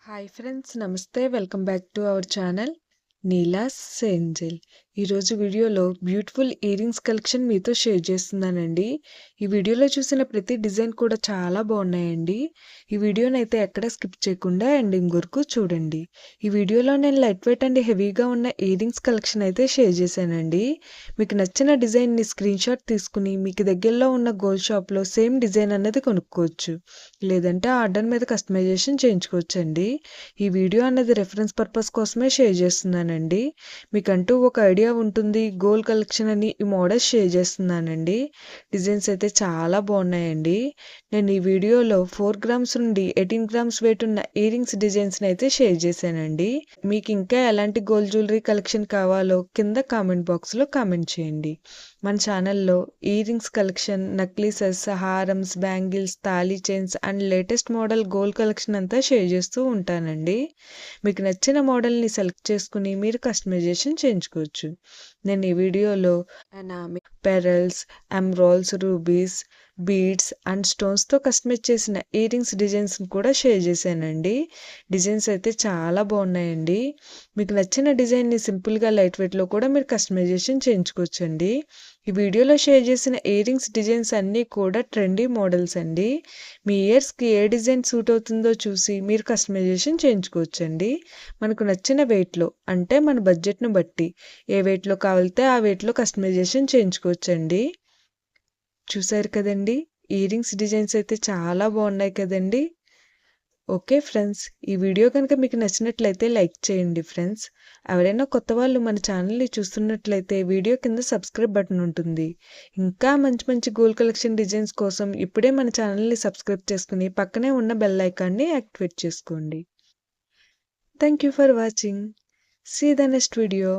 Hi friends, నమస్తే. Welcome back to our channel Neela's Angel. ఈరోజు వీడియోలో బ్యూటిఫుల్ ఇయర్ రింగ్స్ కలెక్షన్ మీతో షేర్ చేస్తున్నానండి. ఈ వీడియోలో చూసిన ప్రతి డిజైన్ కూడా చాలా బాగున్నాయండి. ఈ వీడియోని అయితే ఎక్కడ స్కిప్ చేయకుండా ఎండింగ్ వరకు చూడండి. ఈ వీడియోలో నేను లైట్ వెయిట్ అండ్ హెవీగా ఉన్న ఇయర్ రింగ్స్ కలెక్షన్ అయితే షేర్ చేశానండి. మీకు నచ్చిన డిజైన్ని స్క్రీన్ షాట్ తీసుకుని మీకు దగ్గరలో ఉన్న గోల్డ్ షాప్లో సేమ్ డిజైన్ అన్నది కొనుక్కోవచ్చు, లేదంటే ఆర్డర్ మీద కస్టమైజేషన్ చేయించుకోవచ్చండి. ఈ వీడియో అన్నది రెఫరెన్స్ పర్పస్ కోసమే షేర్ చేస్తున్నానండి. మీకంటూ ఒక ఐడియా ఉంటుంది గోల్డ్ కలెక్షన్ అని ఈ మోడల్స్ షేర్ చేస్తున్నానండి. డిజైన్స్ అయితే చాలా బాగున్నాయండి. నేను ఈ వీడియోలో 4 గ్రామ్స్ నుండి 18 గ్రామ్స్ వెయిట్ ఉన్న ఇయర్ రింగ్స్ డిజైన్స్ని అయితే షేర్ చేశానండి. మీకు ఇంకా ఎలాంటి గోల్డ్ జ్యువెలరీ కలెక్షన్ కావాలో కింద కామెంట్ బాక్స్లో కామెంట్ చేయండి. మన ఛానల్లో ఇయర్ రింగ్స్ కలెక్షన్, నక్లీసెస్, హారమ్స్, బ్యాంగిల్స్, తాళీ chains and latest model gold collection అంతా షేర్ చేస్తూ ఉంటానండి. మీకు నచ్చిన మోడల్ని సెలెక్ట్ చేసుకుని మీరు కస్టమైజేషన్ చేయించుకోవచ్చు. నేను ఈ వీడియోలో enamel, pearls, emeralds, rubies, beads and స్టోన్స్తో కస్టమైజ్ చేసిన ఇయర్ రింగ్స్ డిజైన్స్ కూడా షేర్ చేశానండి. డిజైన్స్ అయితే చాలా బాగున్నాయండి. మీకు నచ్చిన డిజైన్ని సింపుల్గా లైట్ వెయిట్లో కూడా మీరు కస్టమైజేషన్ చేయించుకోవచ్చండి. ఈ వీడియోలో షేర్ చేసిన ఇయర్ రింగ్స్ డిజైన్స్ అన్నీ కూడా ట్రెండీ మోడల్స్ అండి. మీ ఇయర్స్కి ఏ డిజైన్ సూట్ అవుతుందో చూసి మీరు కస్టమైజేషన్ చేయించుకోవచ్చండి. మనకు నచ్చిన వెయిట్లో, అంటే మన బడ్జెట్ను బట్టి ఏ వెయిట్లో కావాలితే ఆ వెయిట్లో కస్టమైజేషన్ చేయించుకోవచ్చండి. చూసారు కదండి, ఇయర్ రింగ్స్ డిజైన్స్ అయితే చాలా బాగున్నాయి కదండి. ఓకే ఫ్రెండ్స్, ఈ వీడియో కనుక మీకు నచ్చినట్లయితే లైక్ చేయండి ఫ్రెండ్స్. ఎవరైనా కొత్త వాళ్ళు మన ఛానల్ని చూస్తున్నట్లయితే వీడియో కింద సబ్స్క్రైబ్ బటన్ ఉంటుంది. ఇంకా మంచి మంచి గోల్డ్ కలెక్షన్ డిజైన్స్ కోసం ఇప్పుడే మన ఛానల్ని సబ్స్క్రైబ్ చేసుకుని పక్కనే ఉన్న బెల్ ఐకాన్ని యాక్టివేట్ చేసుకోండి. Thank you for watching. See the next video.